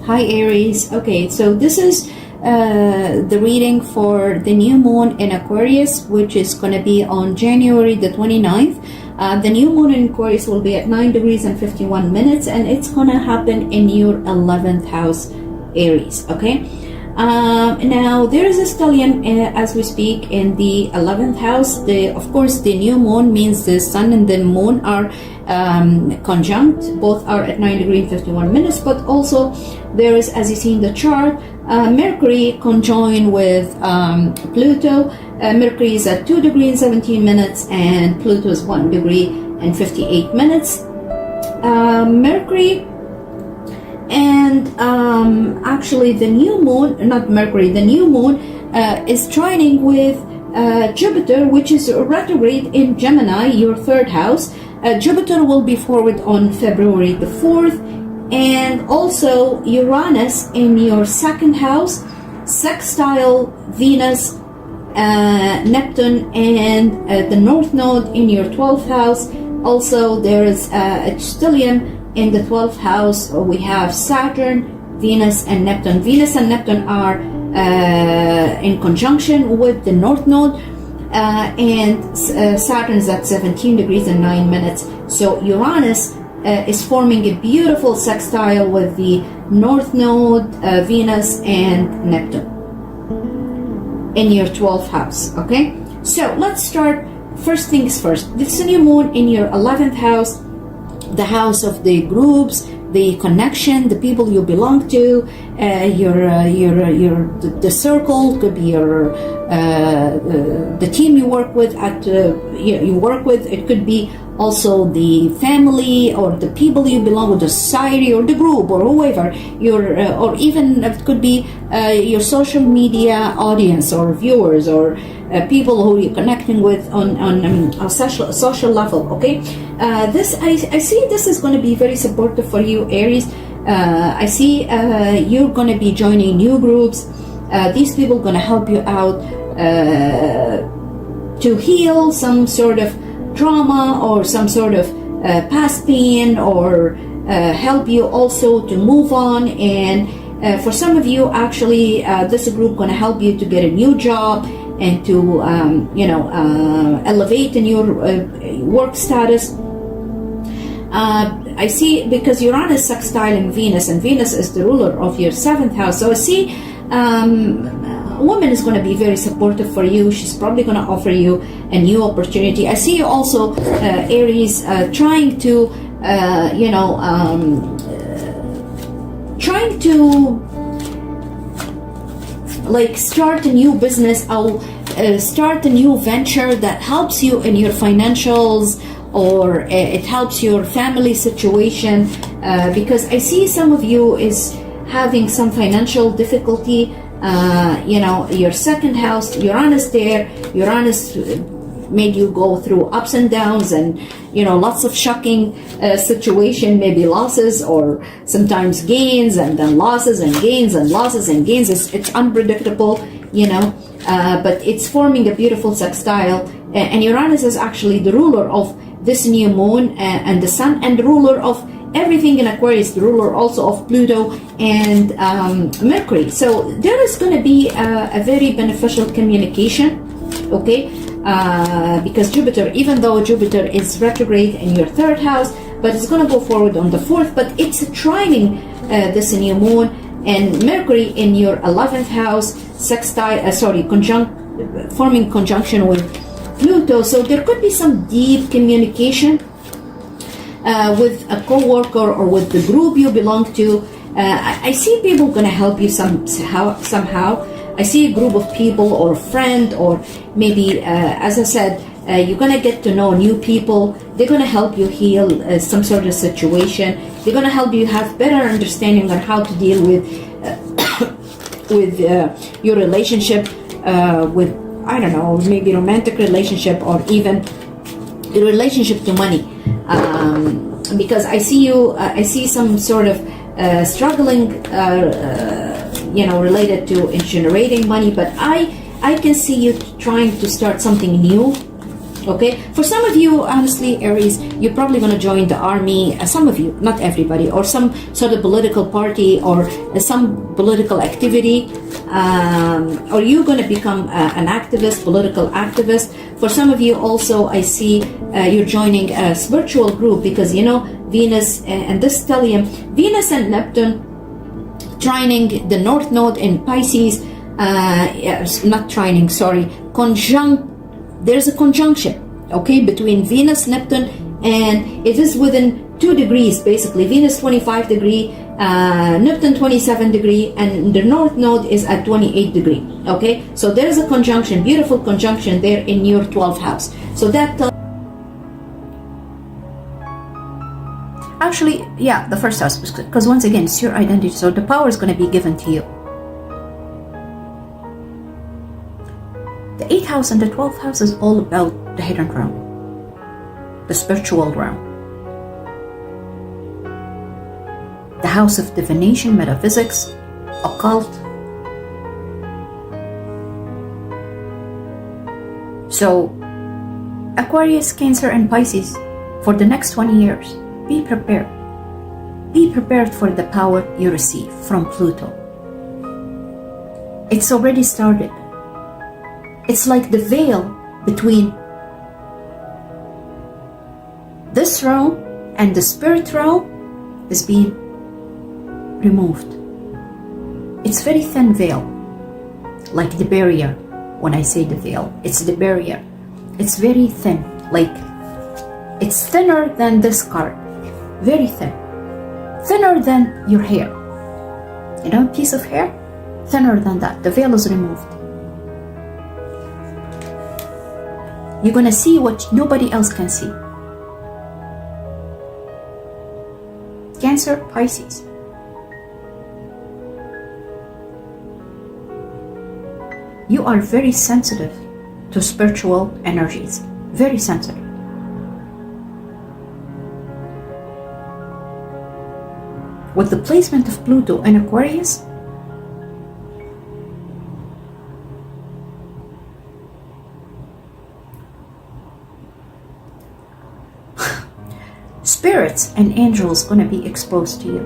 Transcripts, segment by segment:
Hi Aries. Okay, so this is the reading for the new moon in Aquarius, which is going to be on January the 29th. The new moon in Aquarius will be at 9 degrees and 51 minutes, and it's going to happen in your 11th house, Aries. Okay, now there is a stellium as we speak in the 11th house. Of course, the new moon means the sun and the moon are conjunct. Both are at 9 degrees and 51 minutes, but also there is, as you see in the chart, Mercury conjoined with Pluto. Mercury is at 2 degrees and 17 minutes, and Pluto is 1 degree and 58 minutes. Mercury and actually the new moon, not Mercury, the new moon is trining with Jupiter, which is retrograde in Gemini, your third house. Jupiter will be forward on February the 4th, and also Uranus in your second house, sextile Venus, Neptune, and the North Node in your 12th house. Also, there is a stellium in the 12th house. We have Saturn, Venus, and Neptune. Venus and Neptune are in conjunction with the North Node. And Saturn is at 17 degrees and 9 minutes. So Uranus is forming a beautiful sextile with the North Node, Venus, and Neptune in your 12th house. Okay, so let's start. First things first, this new moon in your 11th house, the house of the groups, the connection, the people you belong to, the circle, could be your the team you work with It could be also the family or the people you belong with, the society or the group or whoever or even it could be your social media audience or viewers or people who you're connecting with on a social level. Okay, this I see this is going to be very supportive for you, Aries. I see you're going to be joining new groups. These people are going to help you out to heal some sort of trauma or some sort of past pain, or help you also to move on. And for some of you, actually, this group going to help you to get a new job and to elevate in your work status. I see, because Uranus sextile in Venus, and Venus is the ruler of your 7th house. So I see a woman is going to be very supportive for you. She's probably going to offer you a new opportunity. I see you also, Aries, trying to like start a new business or start a new venture that helps you in your financials, or it helps your family situation, because I see some of you is having some financial difficulty. Your second house, Uranus there, Uranus made you go through ups and downs and lots of shocking situation, maybe losses or sometimes gains, and then losses and gains and losses and gains. It's unpredictable, but it's forming a beautiful sextile. And Uranus is actually the ruler of this new moon and the sun, and the ruler of everything in Aquarius, the ruler also of Pluto and Mercury. So there is going to be a very beneficial communication, okay? Because Jupiter, even though Jupiter is retrograde in your 3rd house, but it's going to go forward on the 4th, but it's trining this new moon, and Mercury in your 11th house, forming conjunction with Pluto. So there could be some deep communication with a co-worker or with the group you belong to. I see people going to help you somehow. I see a group of people or a friend, or maybe, as I said, you're going to get to know new people. They're going to help you heal some sort of situation. They're going to help you have better understanding on how to deal with your relationship with, I don't know, maybe romantic relationship, or even a relationship to money. Because I see you, I see some sort of struggling, related to generating money, but I can see you trying to start something new. Okay, for some of you, honestly, Aries, you're probably going to join the army. Some of you, not everybody, or some sort of political party, or some political activity, or you're going to become an activist, political activist. For some of you, also, I see you're joining a spiritual group, because you know Venus and this stellium, Venus and Neptune trining the North Node in Pisces. Not trining, sorry, there's a conjunction, okay, between Venus, Neptune, and it is within 2 degrees, basically. Venus 25 degree, Neptune 27 degree, and the North Node is at 28 degree, okay? So there's a conjunction, beautiful conjunction there in your 12th house. So that actually, yeah, the first house, because once again, it's your identity, so the power is going to be given to you. The 8th house and the 12th house is all about the hidden realm, the spiritual realm, the house of divination, metaphysics, occult. So, Aquarius, Cancer, and Pisces, for the next 20 years, be prepared. Be prepared for the power you receive from Pluto. It's already started. It's like the veil between this realm and the spirit realm is being removed. It's very thin veil, like the barrier. When I say the veil, it's the barrier. It's very thin, like it's thinner than this card, very thin, thinner than your hair. You know, a piece of hair, thinner than that. The veil is removed. You're going to see what nobody else can see. Cancer, Pisces. You are very sensitive to spiritual energies. Very sensitive. With the placement of Pluto in Aquarius, spirits and angels going to be exposed to you.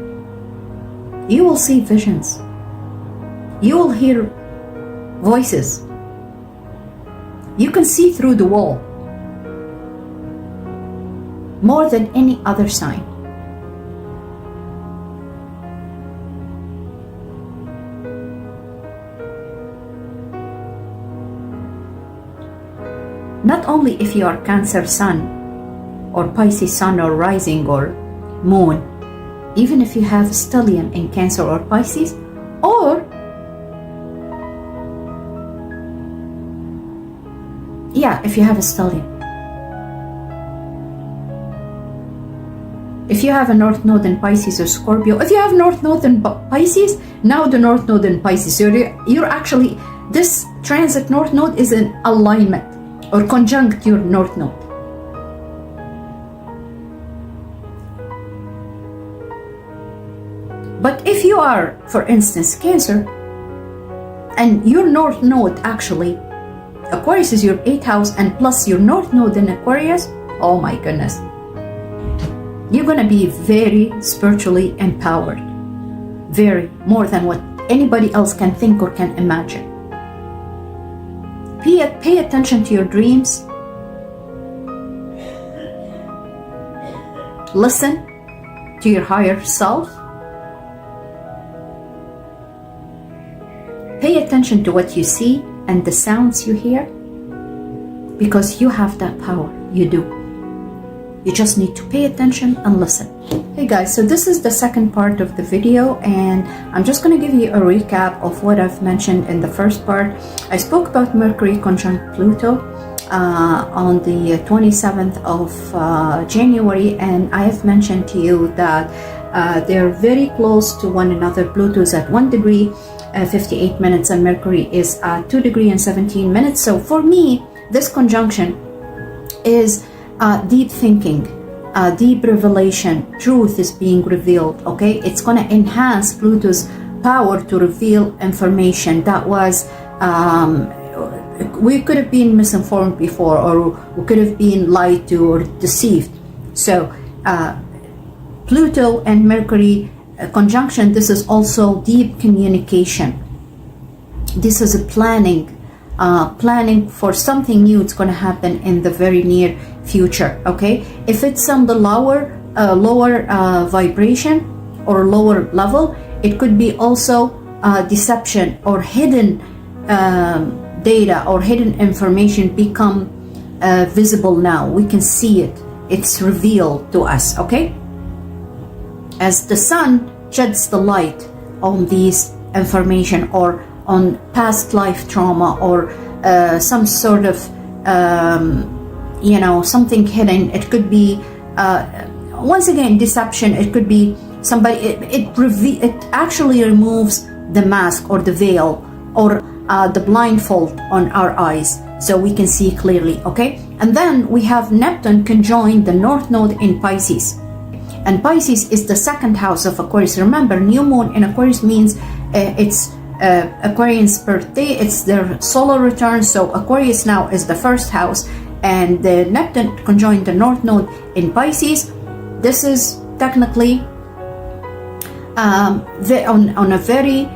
You will see visions. You will hear voices. You can see through the wall more than any other sign. Not only if you are Cancer Sun, or Pisces Sun or Rising or Moon, even if you have stellium in Cancer or Pisces, or if you have a stellium. If you have a North Node in Pisces or Scorpio, if you have North Node in Pisces, now the North Node in Pisces, you're actually, this transit North Node is in alignment or conjunct your North Node. But if you are, for instance, Cancer, and your North Node actually, Aquarius is your 8th house, and plus your North Node in Aquarius, oh my goodness, you're going to be very spiritually empowered. Very, more than what anybody else can think or can imagine. Pay attention to your dreams. Listen to your higher self. Pay attention to what you see and the sounds you hear, because you have that power. You do. You just need to pay attention and listen. Hey guys, so this is the second part of the video, and I'm just going to give you a recap of what I've mentioned in the first part. I spoke about Mercury conjunct Pluto on the 27th of January, and I have mentioned to you that they're very close to one another. Pluto is at 1 degree 58 minutes and Mercury is at 2 degree and 17 minutes. So for me, this conjunction is deep thinking, deep revelation. Truth is being revealed, okay? It's going to enhance Pluto's power to reveal information that was we could have been misinformed before, or we could have been lied to or deceived. So Pluto and Mercury conjunction, this is also deep communication. This is a planning for something new. It's going to happen in the very near future. Okay, if it's on the lower vibration or lower level, it could be also deception or hidden data or hidden information become visible now. We can see it. It's revealed to us. Okay, as the sun sheds the light on these information, or on past life trauma, or some sort of something hidden. It could be once again deception. It could be somebody. It actually removes the mask or the veil or the blindfold on our eyes, so we can see clearly. Okay, and then we have Neptune conjoined the North Node in Pisces, and Pisces is the second house of Aquarius. Remember, new moon in Aquarius means it's Aquarians' birthday, it's their solar return. So Aquarius now is the first house, and the Neptune conjoined the North Node in Pisces. This is technically on a very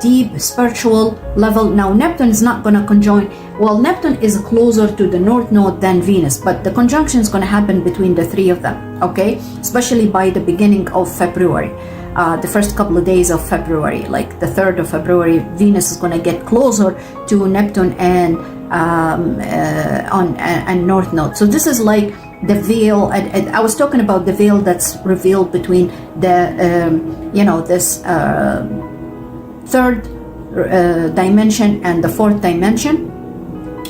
deep spiritual level. Now Neptune is not going to conjoin. Well, Neptune is closer to the North Node than Venus, but the conjunction is going to happen between the three of them. Okay, especially by the beginning of February. The first couple of days of February, like the 3rd of February, Venus is going to get closer to Neptune and North Node. So this is like the veil. I was talking about the veil that's revealed between the this third dimension and the fourth dimension,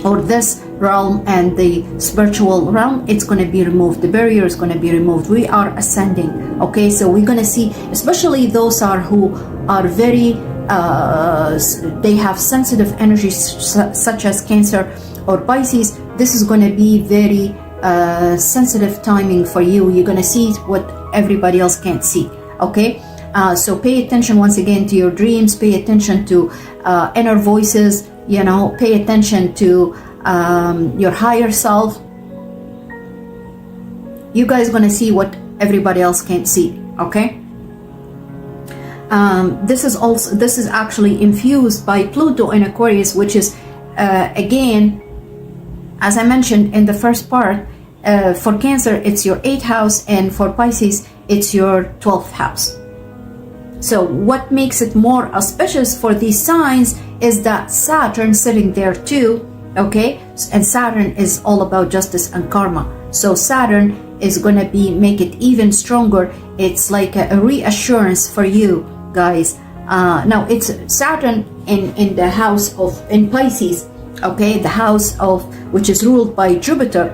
or this realm and the spiritual realm. It's going to be removed. The barrier is going to be removed. We are ascending. Okay, so we're going to see, especially those who are very they have sensitive energies such as Cancer or Pisces. This is going to be very sensitive timing for you. You're going to see what everybody else can't see. Okay, so pay attention once again to your dreams. Pay attention to inner voices. Pay attention to your higher self. You guys are going to see what everybody else can't see. Okay, this is actually infused by Pluto in Aquarius, which is again, as I mentioned in the first part, for Cancer it's your 8th house, and for Pisces it's your 12th house. So what makes it more auspicious for these signs is that Saturn sitting there too. Okay, and Saturn is all about justice and karma. So Saturn is going to make it even stronger. It's like a reassurance for you guys. Now it's Saturn in the house in Pisces. Okay, the house which is ruled by Jupiter,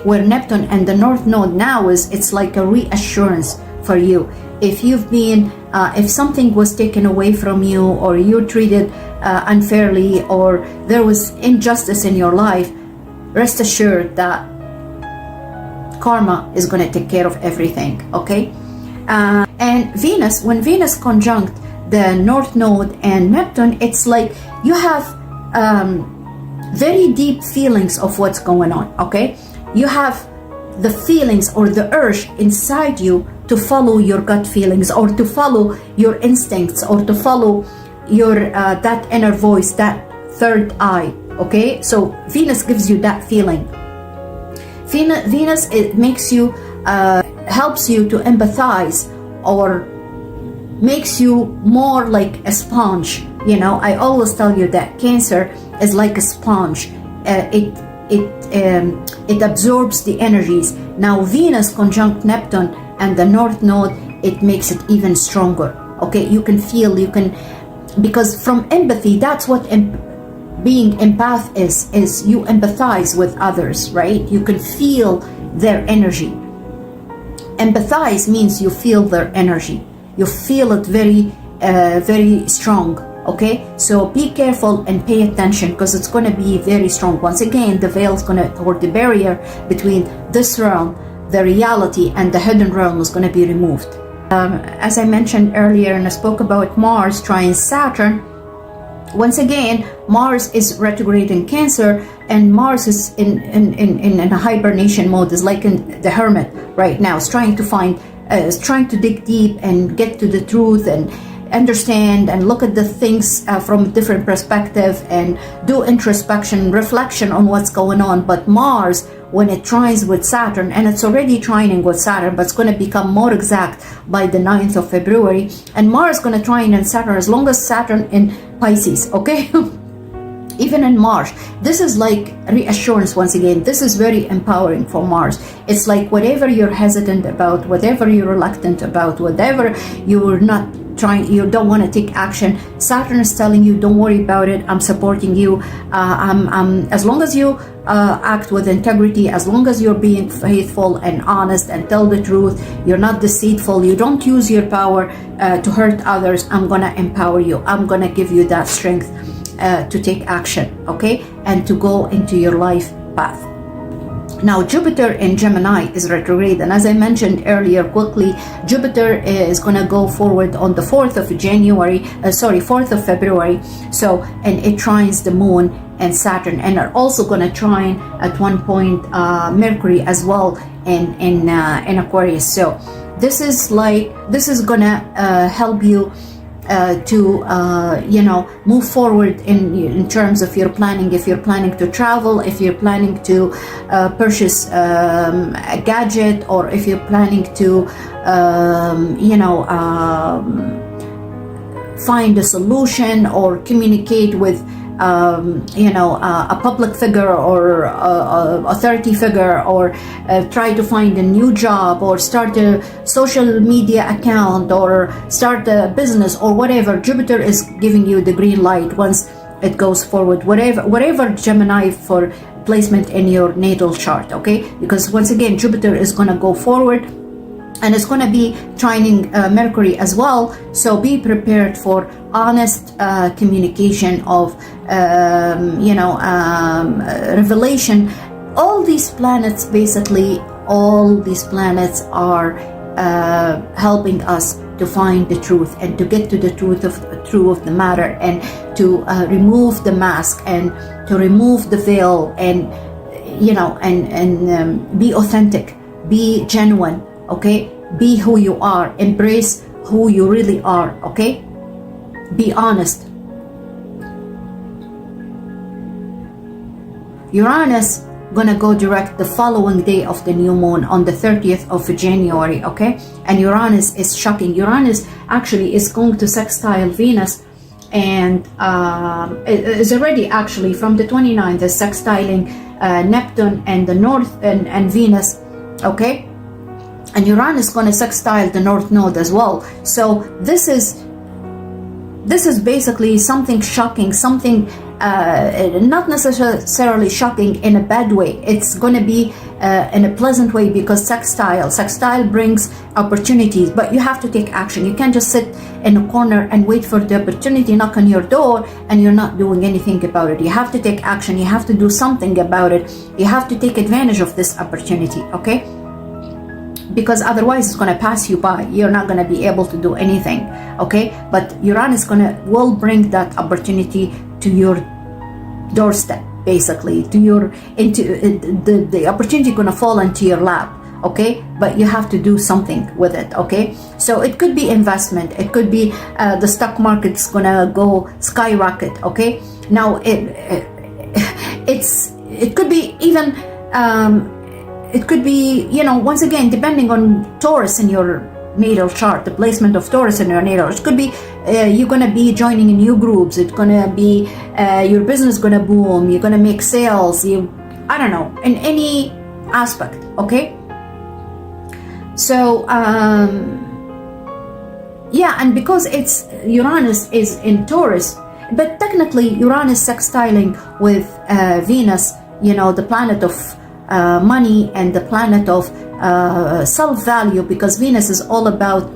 where Neptune and the North Node now is. It's like a reassurance for you. If you've been if something was taken away from you, or you're treated unfairly, or there was injustice in your life, rest assured that karma is going to take care of everything. Okay, and Venus, when Venus conjunct the North Node and Neptune, it's like you have very deep feelings of what's going on. Okay, you have the feelings or the urge inside you to follow your gut feelings, or to follow your instincts, or to follow your that inner voice, that third eye. Okay, so Venus gives you that feeling. Venus, it makes you helps you to empathize, or makes you more like a sponge. I always tell you that Cancer is like a sponge. It absorbs the energies. Now Venus conjunct Neptune and the North Node, it makes it even stronger. Okay, you can feel, because from empathy, that's what being empath is you empathize with others, right? You can feel their energy. Empathize means you feel their energy. You feel it very, very strong. Okay, so be careful and pay attention, because it's going to be very strong. Once again, the veil is going to, or the barrier between this realm, the reality, and the hidden realm is going to be removed. As I mentioned earlier, and I spoke about Mars trines Saturn, Once again, Mars is retrograde in Cancer, and Mars is in a hibernation mode, is like in the hermit right now. It's trying to find, is trying to dig deep and get to the truth and understand and look at the things from a different perspective and do introspection, reflection on what's going on. But Mars, when it trines with Saturn, and it's already trining with Saturn, but it's going to become more exact by the 9th of February, and Mars is going to trine in Saturn as long as Saturn in Pisces, okay? Even in March, this is like reassurance. Once again, this is very empowering for Mars. It's like whatever you're hesitant about, whatever you're reluctant about, whatever you're not trying, you don't want to take action, Saturn is telling you, don't worry about it, I'm supporting you. As long as you act with integrity, as long as you're being faithful and honest and tell the truth, you're not deceitful, you don't use your power to hurt others, I'm gonna empower you, I'm gonna give you that strength to take action, okay, and to go into your life path. Now, Jupiter in Gemini is retrograde, and as I mentioned earlier quickly, Jupiter is going to go forward on the 4th of January, 4th of February, so, and it trines the Moon and Saturn, and are also going to trine at one point Mercury as well in Aquarius. So this is going to help you to move forward in terms of your planning. If you're planning to travel, if you're planning to purchase a gadget, or if you're planning to find a solution or communicate with a public figure or authority figure, or try to find a new job, or start a social media account, or start a business, or whatever, Jupiter is giving you the green light once it goes forward, whatever Gemini, for placement in your natal chart, okay? Because once again, Jupiter is going to go forward, and it's going to be trining Mercury as well, so be prepared for honest communication of revelation. All these planets, basically all these planets are helping us to find the truth and to get to the truth of the matter, and to remove the mask and to remove the veil, and be authentic, be genuine, okay? Be who you are, embrace who you really are, okay? Be honest. Uranus gonna go direct the following day of the new moon on the 30th of January, okay? And Uranus is shocking. Uranus actually is going to sextile Venus, and is already actually from the 29th is sextiling Neptune and the North and Venus, okay? And Uranus is going to sextile the North Node as well. So this is basically something shocking, something not necessarily shocking in a bad way. It's going to be in a pleasant way, because sextile brings opportunities, but you have to take action. You can't just sit in a corner and wait for the opportunity knock on your door and you're not doing anything about it. You have to take action. You have to do something about it. You have to take advantage of this opportunity, okay? Because otherwise it's going to pass you by. You're not going to be able to do anything, okay? But Uranus will bring that opportunity to your doorstep, basically, the opportunity going to fall into your lap, okay? But you have to do something with it, okay? So it could be investment, it could be the stock market's going to go skyrocket, okay? Now it could be even it could be, once again, depending on Taurus in your natal chart, the placement of Taurus in your natal, it could be you're going to be joining new groups, it's going to be your business going to boom, you're going to make sales, I don't know, in any aspect, okay? So and because it's Uranus is in Taurus, but technically Uranus sextiling with Venus, the planet of money and the planet of self-value, because Venus is all about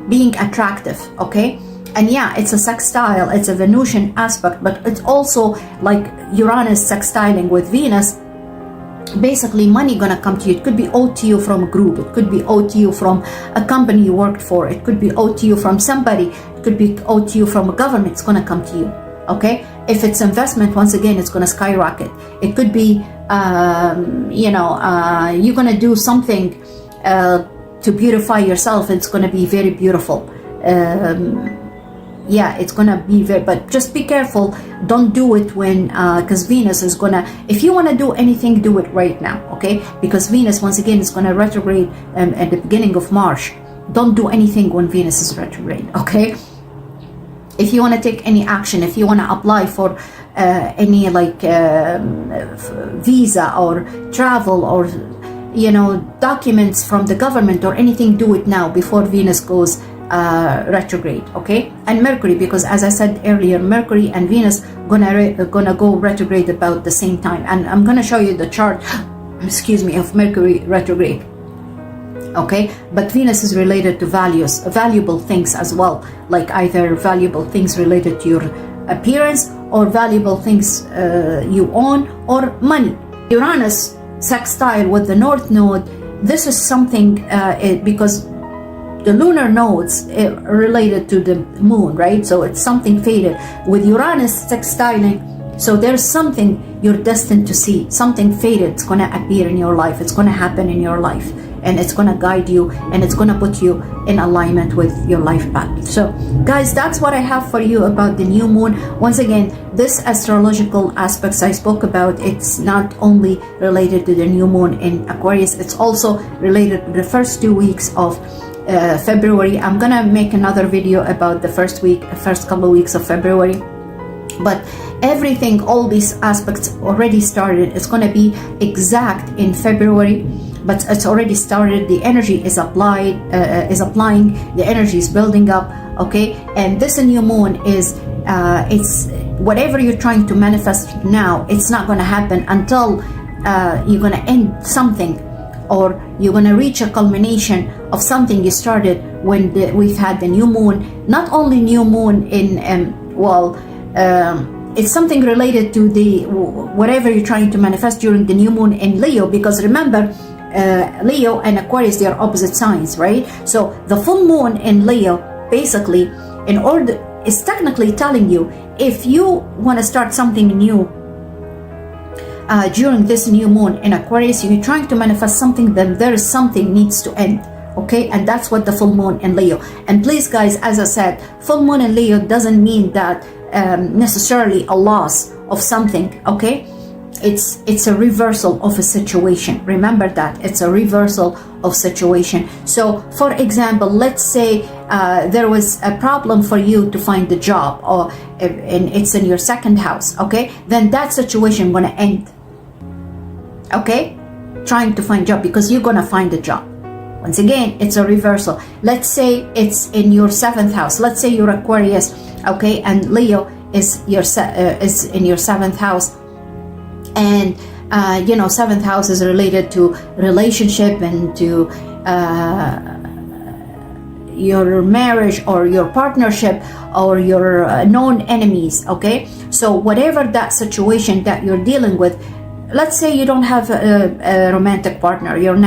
being attractive, okay? And it's a sextile, it's a Venusian aspect, but it's also like Uranus sextiling with Venus, basically money gonna come to you. It could be owed to you from a group, it could be owed to you from a company you worked for, it could be owed to you from somebody, it could be owed to you from a government. It's gonna come to you. Okay, if it's investment, once again, it's gonna skyrocket. It could be you're gonna do something to beautify yourself. It's gonna be very beautiful. Yeah, it's gonna be very, but just be careful. Don't do it when because Venus is gonna, if you want to do anything, do it right now. Okay, because Venus once again is gonna retrograde at the beginning of March. Don't do anything when Venus is retrograde. Okay, if you want to take any action, if you want to apply for any like visa or travel or documents from the government or anything, do it now before Venus goes retrograde. Okay, and Mercury, because as I said earlier, Mercury and Venus gonna go retrograde about the same time, and I'm gonna show you the chart excuse me, of Mercury retrograde. Okay, but Venus is related to valuable things as well, like either valuable things related to your appearance or valuable things you own or money. Uranus sextile with the North Node, this is something because the lunar nodes are related to the moon, right? So it's something fated with Uranus sextiling. So there's something you're destined to see, something fated. It's going to appear in your life. It's going to happen in your life, and it's going to guide you, and it's going to put you in alignment with your life path. So guys, that's what I have for you about the new moon. Once again, this astrological aspects I spoke about, it's not only related to the new moon in Aquarius, it's also related to the first 2 weeks of February. I'm gonna make another video about the first couple of weeks of February, but everything, all these aspects already started. It's going to be exact in February, but it's already started. The energy is applying, the energy is building up. Okay, and this new moon is it's whatever you're trying to manifest now, it's not going to happen until you're going to end something, or you're going to reach a culmination of something you started when we've had the new moon. Not only new moon in it's something related to the whatever you're trying to manifest during the new moon in Leo, because remember, Leo and Aquarius, they are opposite signs, right? So the full moon in Leo basically is technically telling you, if you want to start something new during this new moon in Aquarius, you're trying to manifest something, then there is something needs to end. Okay, and that's what the full moon in Leo. And please guys, as I said, full moon in Leo doesn't mean that necessarily a loss of something. Okay, it's a reversal of a situation. Remember that it's a reversal of situation. So for example, let's say there was a problem for you to find a job, or it's in your second house. Okay, then that situation gonna end. Okay, trying to find job, because you're gonna find a job. Once again, it's a reversal. Let's say it's in your seventh house. Let's say you're Aquarius, okay, and Leo is is in your seventh house, and seventh house is related to relationship and to your marriage or your partnership or your known enemies. Okay, so whatever that situation that you're dealing with. Let's say you don't have a romantic partner, you're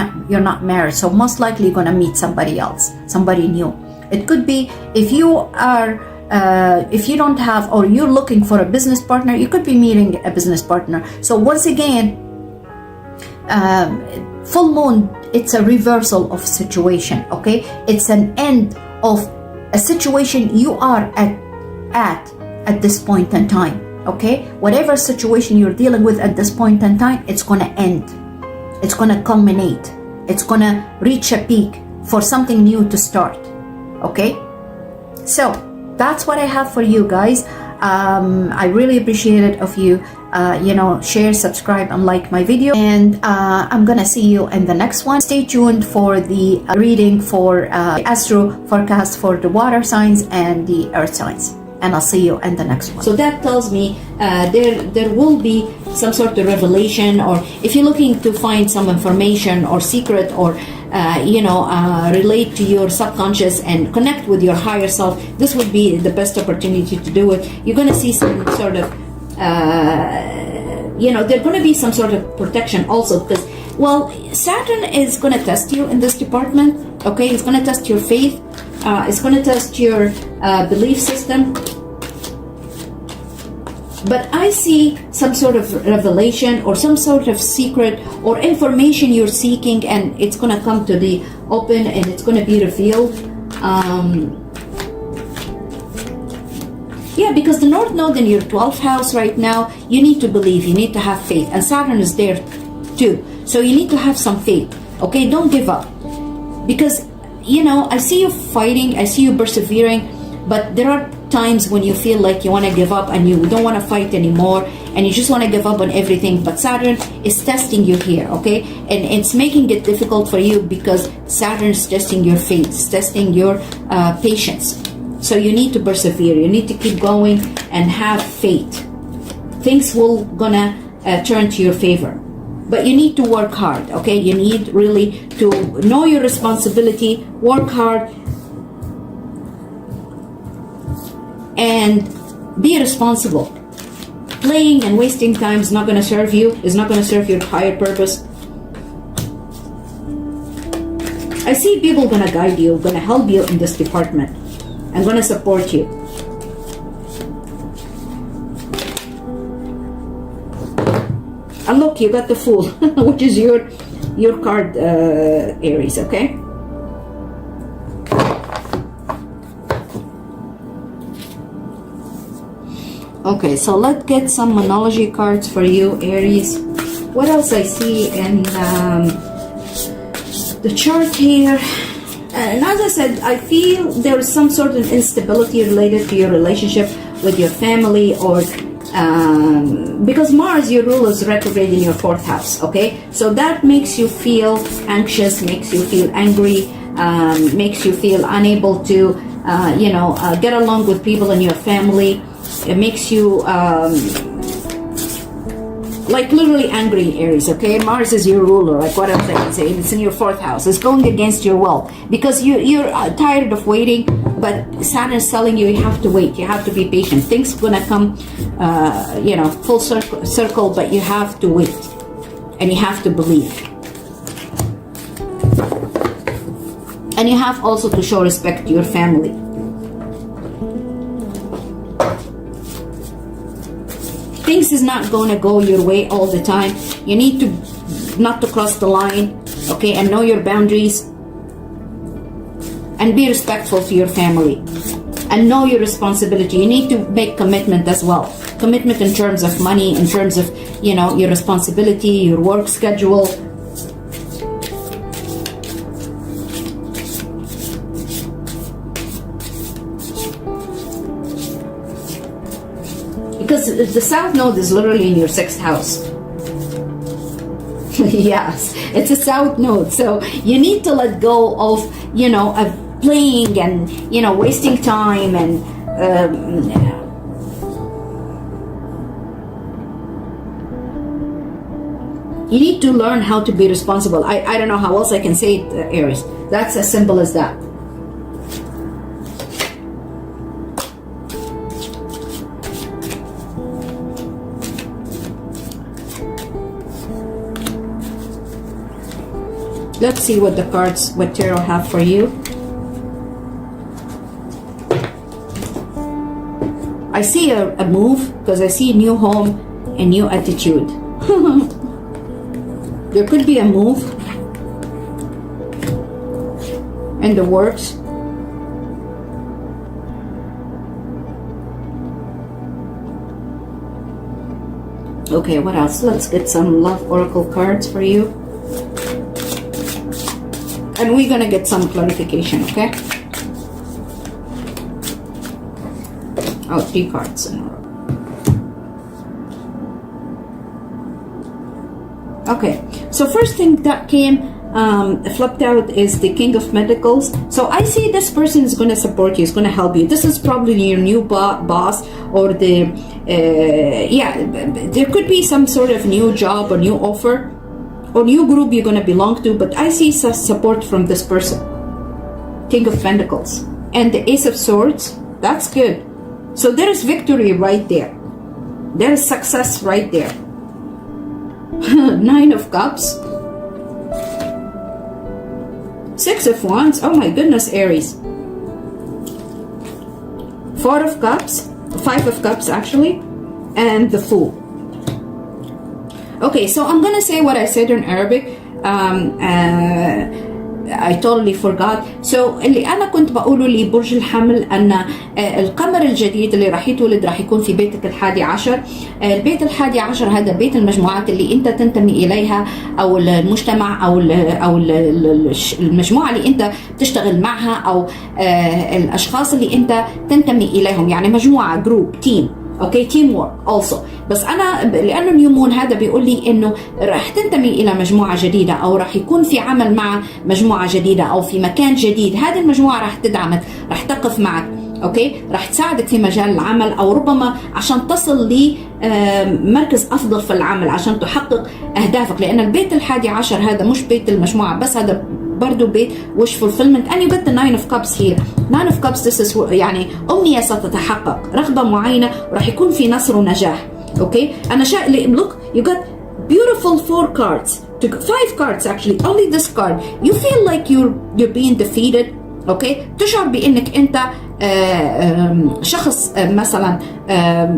not married, so most likely you're gonna meet somebody else, somebody new. It could be if you don't have, or you're looking for a business partner, you could be meeting a business partner. So once again, full moon, it's a reversal of situation. Okay, it's an end of a situation you are at this point in time. Okay, whatever situation you're dealing with at this point in time, it's going to end. It's going to culminate. It's going to reach a peak for something new to start. Okay, so that's what I have for you guys. I really appreciate it of you. Share, subscribe, and like my video. And I'm going to see you in the next one. Stay tuned for the reading for astro forecast for the water signs and the earth signs. And I'll see you in the next one. So that tells me there will be some sort of revelation, or if you're looking to find some information or secret, or relate to your subconscious and connect with your higher self, this would be the best opportunity to do it. You're going to see some sort of you know, there's going to be some sort of protection also, because, well, Saturn is going to test you in this department. Okay, it's going to test your faith. It's going to test your belief system. But I see some sort of revelation or some sort of secret or information you're seeking, and it's going to come to the open and it's going to be revealed. Yeah, because the North Node in your 12th house right now, you need to believe, you need to have faith. And Saturn is there too. So you need to have some faith. Okay, don't give up. Because, you know, I see you fighting, I see you persevering, but there are times when you feel like you want to give up and you don't want to fight anymore and you just want to give up on everything. But Saturn is testing you here, okay? And it's making it difficult for you because Saturn is testing your faith, it's testing your patience. So you need to persevere, you need to keep going and have faith. Things will gonna turn to your favor. But you need to work hard, okay? You need really to know your responsibility, work hard, and be responsible. Playing and wasting time is not going to serve you, is not going to serve your higher purpose. I see people going to guide you, going to help you in this department, and going to support you. And look, you got the Fool, which is your card, Aries, okay? Okay, so let's get some Monology cards for you, Aries. What else I see in the chart here? And as I said, I feel there is some sort of instability related to your relationship with your family, or because Mars, your ruler, is retrograde in your 4th house, okay? So that makes you feel anxious, makes you feel angry, makes you feel unable to, get along with people in your family. It makes you like literally angry, Aries, okay? Mars is your ruler, like what else I can say? It's in your 4th house. It's going against your will because you're tired of waiting, but Saturn is telling you have to wait. You have to be patient. Things gonna come, full circle, but you have to wait and you have to believe. And you have also to show respect to your family. Things is not going to go your way all the time. You need to not to cross the line, okay, and know your boundaries and be respectful to your family and know your responsibility. You need to make commitment as well. Commitment in terms of money, in terms of, your responsibility, your work schedule. Because the South Node is literally in your 6th house. Yes, it's a South Node. So you need to let go of, of playing and, wasting time and, you need to learn how to be responsible. I don't know how else I can say it, Aries. That's as simple as that. Let's see what the cards, what tarot have for you. I see a move, because I see new home and new attitude. There could be a move in the works. Okay, what else? Let's get some love oracle cards for you. And we're going to get some clarification, okay? Oh, 3 cards in a row. Okay, so first thing that came flipped out is the King of Pentacles. So I see this person is going to support you, is going to help you. This is probably your new boss, or there could be some sort of new job or new offer or new group you're going to belong to, but I see support from this person. King of Pentacles. And the Ace of Swords, that's good. So there is victory right there. There is success right there. Nine of Cups, Six of Wands, oh my goodness, Aries, Four of Cups, Five of Cups actually, and the Fool. Okay, so I'm gonna say what I said in Arabic. I totally forgot. So اللي أنا كنت بقوله لبرج الحمل أن القمر الجديد اللي راح يتولد راح يكون في بيتك ال11. البيت ال11 هذا بيت المجموعات اللي أنت تنتمي إليها، أو المجتمع، أو المجموعة اللي أنت تشتغل معها، أو الأشخاص اللي أنت تنتمي إليهم، يعني مجموعة، جروب، تيم. اوكي، تيم وورك اولسو. بس انا لانه نيو مون هذا بيقول لي انه راح تنتمي الى مجموعه جديده، او راح يكون في عمل مع مجموعه جديده، او في مكان جديد. هذه المجموعه راح تدعمك، راح تقف معك، اوكي، راح تساعدك في مجال العمل، او ربما عشان تصل لمركز افضل في العمل، عشان تحقق اهدافك. لان البيت ال11 هذا مش بيت المجموعه بس، هذا برضو بيت wish fulfillment. and you get the Nine of Cups here. Nine of Cups this is يعني أمنية ستتحقق، رغبة معينة، وراح يكون في نصر ونجاح. اوكي، أنا look, you got beautiful 4 cards, 5 cards actually, only this card. You feel like you're being defeated. اوكي، تشعر بانك انت شخص مثلا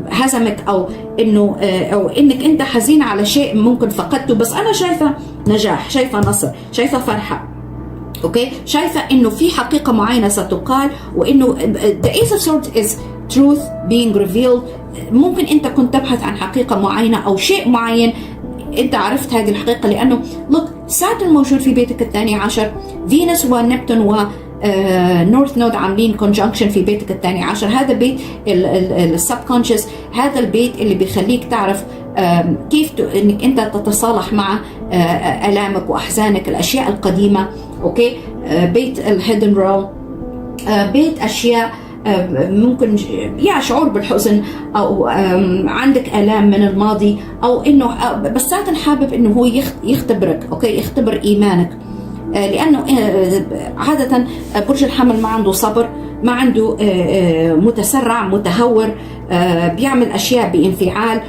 هزمك، او انه او انك انت حزين على شيء ممكن فقدته. بس انا شايفه نجاح، شايفه نصر، شايفه فرحه. اوكي، شايفه انه في حقيقه معينه ستقال، وانه the Ace of Swords is truth being revealed. ممكن انت كنت تبحث عن حقيقه معينه او شيء معين، انت عرفت هذه الحقيقه. لانه look، ساترن موجود في بيتك ال12، فينوس ونبتون و نورث نود عاملين كونجنكشن في بيتك ال12. هذا بيت السبكونشس، هذا البيت اللي بيخليك تعرف كيف انك انت تتصالح مع الامك واحزانك، الاشياء القديمه. اوكي، بيت الهيدن رول، بيت اشياء ممكن شعور بالحزن، او عندك الام من الماضي، او انه بس ساتن حابب انه هو يختبرك. اوكي، يختبر ايمانك. لانه عاده برج الحمل ما عنده صبر، ما عنده، متسرع، متهور، بيعمل اشياء بانفعال،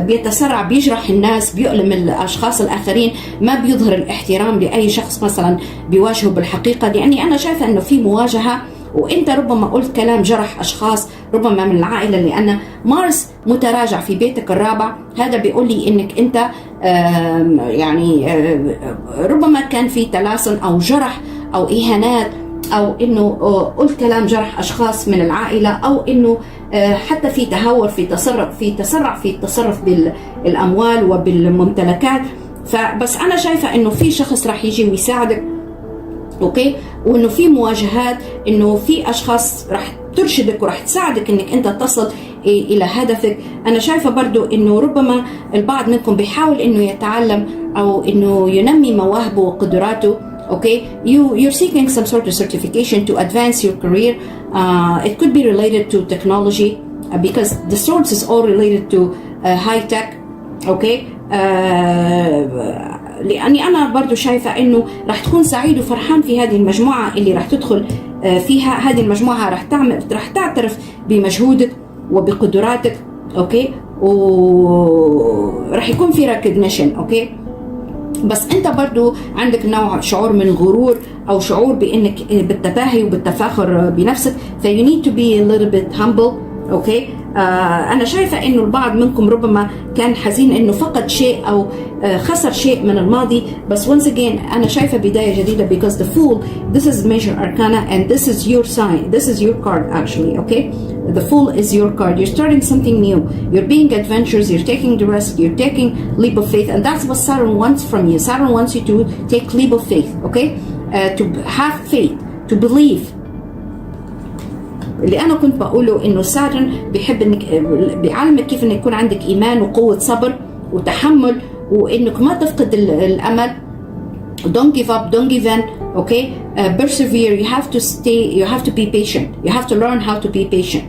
بيتسرع، بيجرح الناس، بيؤلم الاشخاص الاخرين، ما بيظهر الاحترام لاي شخص مثلا بيواجهه بالحقيقه. لاني انا شايفه انه في مواجهه، وانت ربما قلت كلام جرح اشخاص ربما من العائله. لان مارس متراجع في بيتك الرابع، هذا بيقول لي انك انت يعني ربما كان في تلاسن او جرح او اهانات، او انه قلت كلام جرح اشخاص من العائله، او انه حتى في تهور، في تسرع في التصرف بالاموال وبالممتلكات. فبس انا شايفه انه في شخص راح يجي ويساعدك. اوكي، وانه في مواجهات، انه في اشخاص راح ترشدك وراح تساعدك انك انت تصل الى هدفك. انا شايفه برضو انه ربما البعض منكم بيحاول انه يتعلم او انه ينمي مواهبه وقدراته. Okay, you're seeking some sort of certification to advance your career. It could be related to technology, because the swords is all related to high tech. Okay, لأني أنا برضو شايفة إنه راح تكون سعيد وفرحان في هذه المجموعة اللي راح تدخل فيها. هذه المجموعة راح تعترف بمجهودك وبقدراتك. أوكي، وراح يكون في recognition. أوكي، بس انت برضو عندك نوع شعور من الغرور، او شعور بانك بالتباهي وبالتفاخر بنفسك. ف you need to be a little bit humble. اوكي، انا شايفه انه البعض منكم ربما كان حزين انه فقد شيء او خسر شيء من الماضي. بس once again انا شايفه بدايه جديده، because the Fool, this is major arcana and this is your sign, this is your card actually. Okay, the Fool is your card. You're starting something new, you're being adventurous, you're taking the risk, you're taking leap of faith, and that's what Saturn wants from you. Saturn wants you to take leap of faith. Okay, to have faith, to believe. اللي أنا كنت بقوله إنه ساترن بيحب إنك، بيعلمك كيف إنك يكون عندك إيمان وقوة صبر وتحمل، وإنك ما تفقد الأمل. Don't give up, don't give in. Okay, persevere. You have to stay. You have to be patient. You have to learn how to be patient.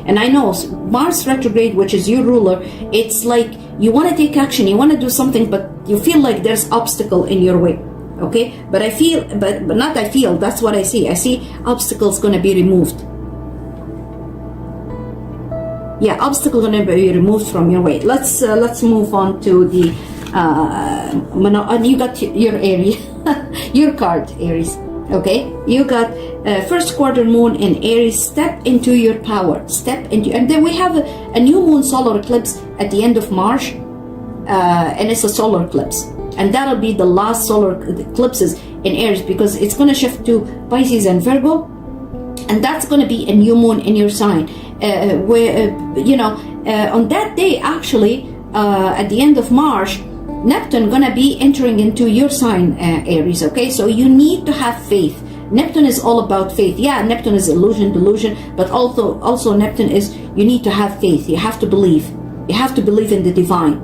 And I know Mars retrograde, which is your ruler, it's like you want to take action, you want to do something, but you feel like there's obstacle in your way. Okay, but I feel, but not I feel. That's what I see. I see obstacles going to be removed. Yeah, obstacle going to be removed from your way. Let's move on to the and you got your Aries, your card, Aries. Okay, you got first quarter moon in Aries. Step into your power. Step into, and then we have a new moon solar eclipse at the end of March, and it's a solar eclipse, and that'll be the last solar eclipses in Aries, because it's going to shift to Pisces and Virgo, and that's going to be a new moon in your sign. Where on that day, actually, at the end of March, Neptune gonna be entering into your sign, Aries. Okay, so you need to have faith. Neptune is all about faith. Yeah, Neptune is illusion, delusion, but also Neptune is, you need to have faith. You have to believe. You have to believe in the divine,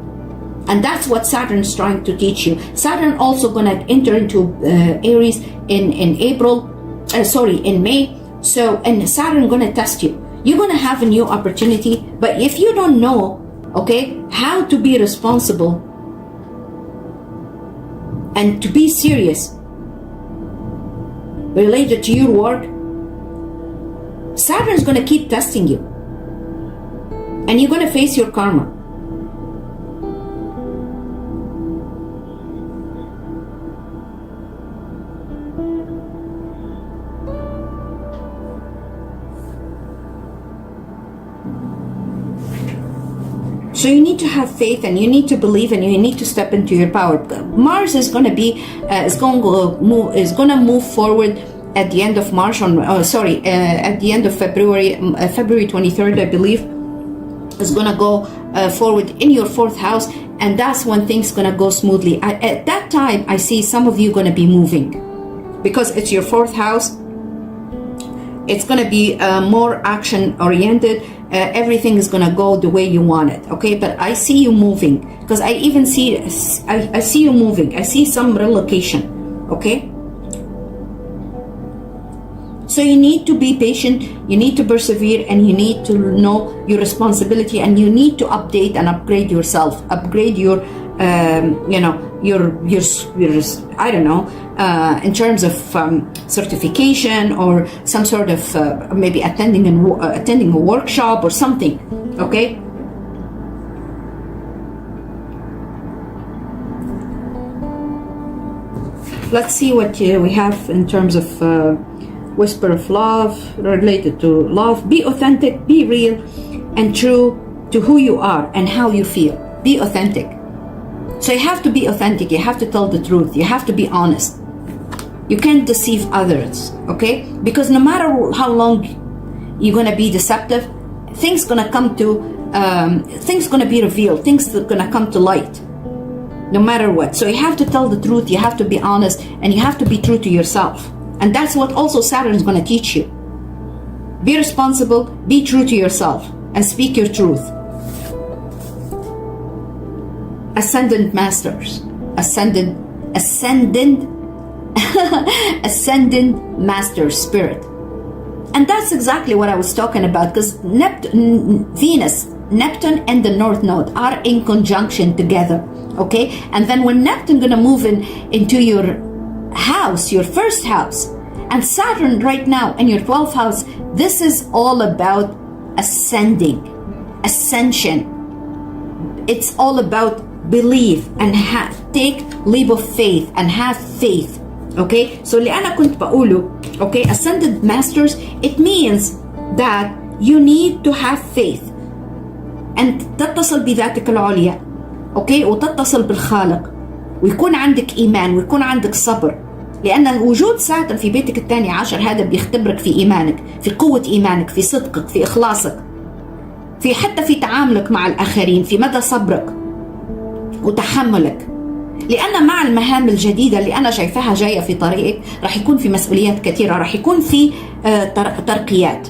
and that's what Saturn's trying to teach you. Saturn also gonna enter into Aries in May. So, and Saturn gonna test you. You're gonna have a new opportunity, but if you don't know, okay, how to be responsible and to be serious related to your work, Saturn's going to keep testing you, and you're going to face your karma. So you need to have faith, and you need to believe, and you need to step into your power. Mars is going to be is going to move forward at the end of March. At the end of February, February 23rd, I believe, is going to go forward in your fourth house, and that's when things going to go smoothly. At that time, I see some of you going to be moving, because it's your fourth house. It's going to be more action oriented. Everything is going to go the way you want it. Okay, but I see you moving, because I even see I see you moving. I see some relocation. Okay, so you need to be patient, you need to persevere, and you need to know your responsibility, and you need to update and upgrade yourself, upgrade your your I don't know, in terms of certification, or some sort of maybe attending a workshop or something. Okay, let's see what we have in terms of whisper of love related to love. Be authentic, be real and true to who you are and how you feel. Be authentic. So you have to be authentic, you have to tell the truth, you have to be honest. You can't deceive others, okay? Because no matter how long you're gonna be deceptive, things gonna come to, things gonna be revealed, things are gonna come to light, no matter what. So you have to tell the truth, you have to be honest, and you have to be true to yourself. And that's what also Saturn's gonna teach you. Be responsible, be true to yourself, and speak your truth. Ascendant masters, ascendant master spirit. And that's exactly what I was talking about, because Venus, Neptune and the North Node are in conjunction together, okay? And then when Neptune gonna move into your house, your first house, and Saturn right now in your 12th house, this is all about ascension. It's all about believe and take leap of faith and have faith. Okay, so اللي أنا كنت بقوله, okay, ascended masters, it means that you need to have faith and تتصل بذاتك العليا, okay, وتتصل بالخالق, ويكون عندك إيمان, ويكون عندك صبر, لأن وجود ساترن في بيتك الثاني عشر هذا بيختبرك في إيمانك, في قوة إيمانك, في صدقك, في إخلاصك, في حتى في تعاملك مع الآخرين, في مدى صبرك وتحملك. لأن مع المهام الجديدة اللي أنا شايفاها جاية في طريقك راح يكون في مسؤوليات كثيرة, راح يكون في ترقيات,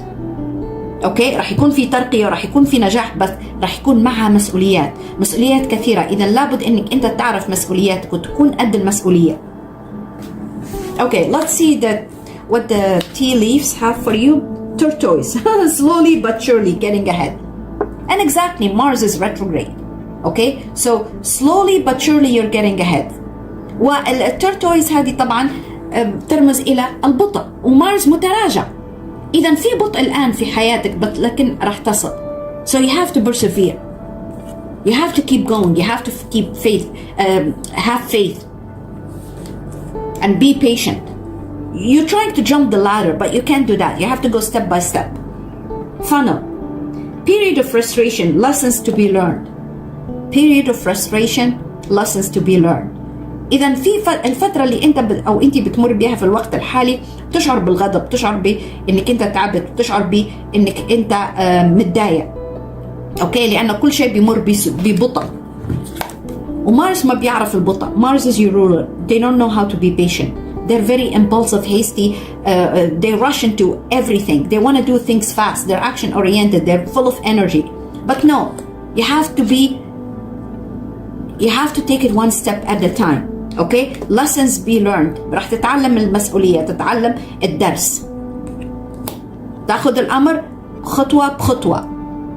أوكي, راح يكون في ترقية, راح يكون في نجاح, بس راح يكون معها مسؤوليات كثيرة. إذا لابد إنك أنت تعرف مسؤولياتك وتكون قد المسؤولية. Okay, let's see what the tea leaves have for you. Tortoise, slowly but surely getting ahead. And exactly, Mars is retrograde. Okay, so slowly but surely you're getting ahead. والتورتويز هذه طبعا ترمز إلى البطء, ومارس متراجع. إذا في بطء الآن في حياتك, لكن راح تصل. So you have to persevere. You have to keep going. You have to keep faith, have faith, and be patient. You're trying to jump the ladder, but you can't do that. You have to go step by step. Funnel. Period of frustration, lessons to be learned. Period of frustration, lessons to be learned. إذا في الفترة اللي أنت أو أنت بتمر بيها في الوقت الحالي تشعر بالغضب، تشعر بإنك أنت تعبت، تشعر بإنك أنت متضايق. أوكي، لأن كل شيء بيمر ببطء. ومارس ما بيعرف البطء. Mars is your ruler. They don't know how to be patient. They're very impulsive, hasty. They rush into everything. They want to do things fast. They're action oriented. They're full of energy. But no, you have to take it one step at a time. Okay? Lessons be learned. راح تتعلم المسؤولية، تتعلم الدرس. تاخذ الأمر خطوة بخطوة.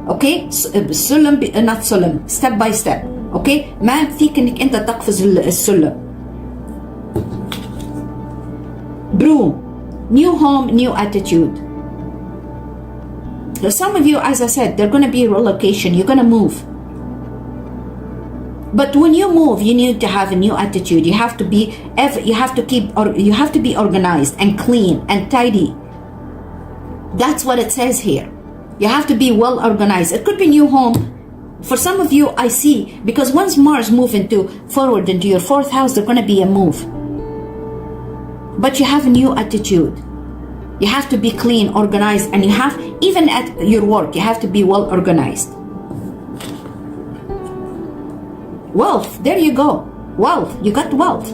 Okay? سلم not سلم. Step by step. Okay? ما فيك إنك أنت تقفز السلم. Broom. New home, new attitude. So some of you, as I said, they're going to be a relocation. You're going to move. But when you move, you need to have a new attitude. You have to be organized and clean and tidy. That's what it says here. You have to be well organized. It could be new home. For some of you, I see, because once Mars move forward into your 4th house, there's going to be a move. But you have a new attitude. You have to be clean, organized, and even at your work, you have to be well organized. Wealth, there you go. Wealth, you got wealth.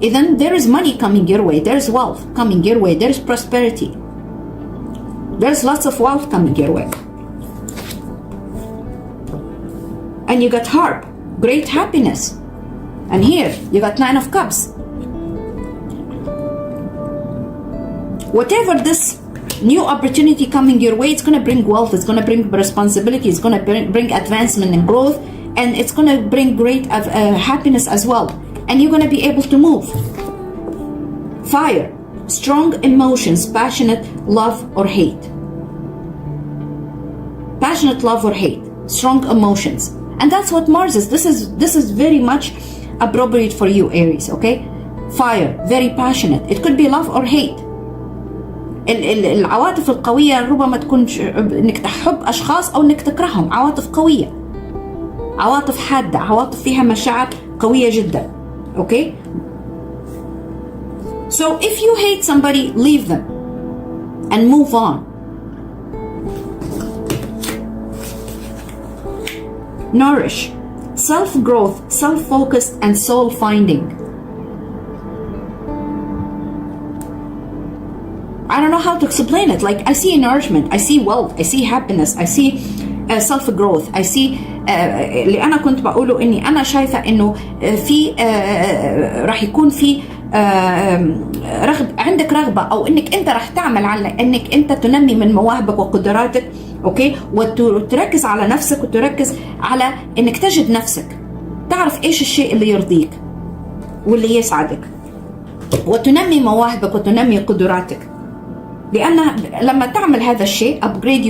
Then there is money coming your way. There's wealth coming your way. There's prosperity. There's lots of wealth coming your way. And you got harp, great happiness. And here, you got 9 of Cups. Whatever this new opportunity coming your way, it's going to bring wealth. It's going to bring responsibility. It's going to bring advancement and growth. And it's going to bring great happiness as well. And you're going to be able to move. Fire. Strong emotions, passionate love or hate. Passionate love or hate. Strong emotions. And that's what Mars is. This is very much appropriate for you, Aries, okay? Fire. Very passionate. It could be love or hate. العواطف القوية ربما تكون انك تحب اشخاص او انك تكرههم. عواطف قوية، عواطف حادة، عواطف فيها مشاعر قوية جدا. Okay? So if you hate somebody, leave them and move on. Nourish. Self-growth, self-focused, and soul-finding. I don't know how to explain it. Like, I see nourishment, I see wealth, I see happiness, I see self-growth, I see اللي أنا كنت بقوله إني أنا شايفة إنه في راح يكون في عندك رغبة أو إنك أنت راح تعمل على إنك أنت تنمي من مواهبك وقدراتك، أوكي، وتركز على نفسك وتركز على إنك تجد نفسك، تعرف إيش الشيء اللي يرضيك واللي يسعدك، وتنمي مواهبك وتنمي قدراتك. لأن لما تعمل هذا الشيء upgrade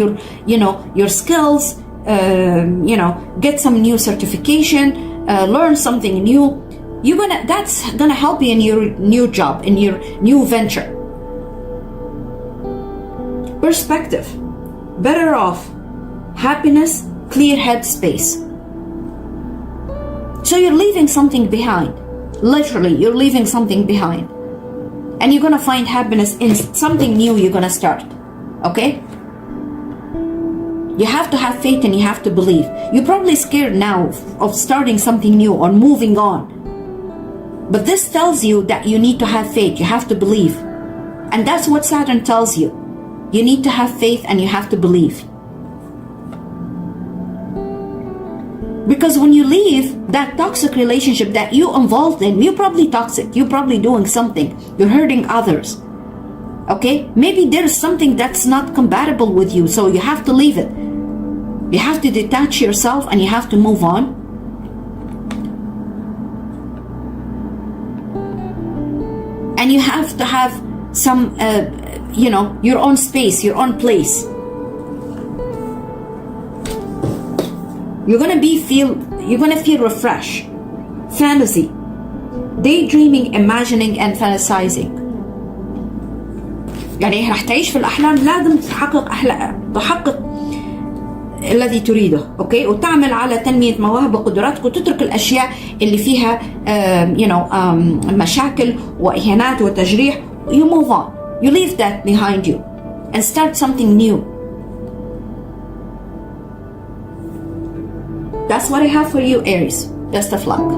your skills, get some new certification, learn something new, that's gonna help you in your new job, in your new venture. Perspective, better off, happiness, clear head space. So you're leaving something behind. Literally, you're leaving something behind. And you're going to find happiness in something new you're going to start. Okay? You have to have faith and you have to believe. You're probably scared now of starting something new or moving on. But this tells you that you need to have faith. You have to believe. And that's what Saturn tells you. You need to have faith and you have to believe. Because when you leave that toxic relationship that you're involved in, you're probably toxic. You're probably doing something. You're hurting others. Okay? Maybe there's something that's not compatible with you, so you have to leave it. You have to detach yourself and you have to move on. And you have to have some, your own space, your own place. You're gonna feel refreshed. Fantasy, daydreaming, imagining and fantasizing. يعني رح تعيش في الأحلام، لازم تحقق الذي تريده، اوكي، وتعمل على تنمية مواهب وقدراتك، وتترك الأشياء اللي فيها مشاكل وإهانات وتجريح. You move on. You leave that behind you and start something new. That's what I have for you, Aries. Best of luck.